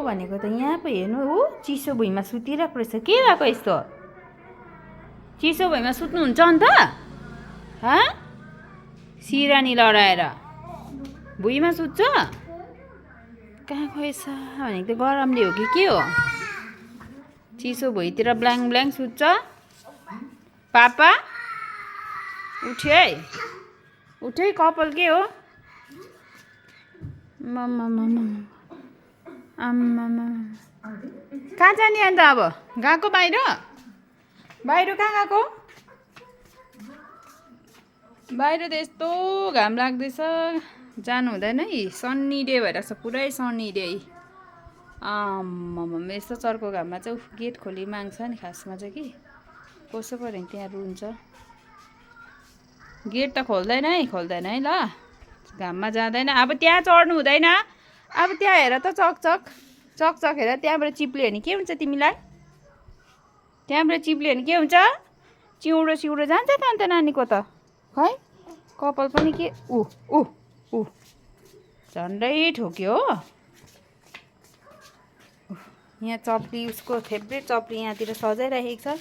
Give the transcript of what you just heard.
भनेको त यहाँ पो हेर्नु ऊ चिसो भुइँमा सुतिरहेको रहेछ। के भएको यस्तो? चिसो भुइँमा सुत्नुहुन्छ अन्त? सिरानी लडाएर भुइँमा सुत्छ? कहाँ गएछ भनेको त गरमले हो कि के हो? चिसो भुइँतिर ब्ल्याङ ब्ल्याङ सुत्छ? पापा उठ्यो है, उठ्यो है। कपाल के हो? कहाँ जाने अन्त? अब गएको बाहिर? बाहिर कहाँ गएको? बाहिर त यस्तो घाम लाग्दैछ, जानु हुँदैन है। सन्नी डे भइरहेको छ, पुरै सन्नी डे। यस्तो चर्को घाममा चाहिँ गेट खोली माग्छ नि खासमा चाहिँ कि कसो पऱ्यो त्यहाँ रुन्छ। गेट त खोल्दैन है ल, घाममा जाँदैन। अब त्यहाँ चढ्नु हुँदैन। अब त्यहाँ हेर त चकचक हेर, त्यहाँबाट चिप्ल्यो भने के हुन्छ तिमीलाई? त्यहाँबाट चिप्ल्यो भने के हुन्छ? चिउँडो जान्छ त अन्त नानीको त। खै कपाल पनि के झन्डै ठोक्यो हो। यहाँ चप्ली, उसको फेभरेट चप्ली यहाँतिर सजाइराखेको छ।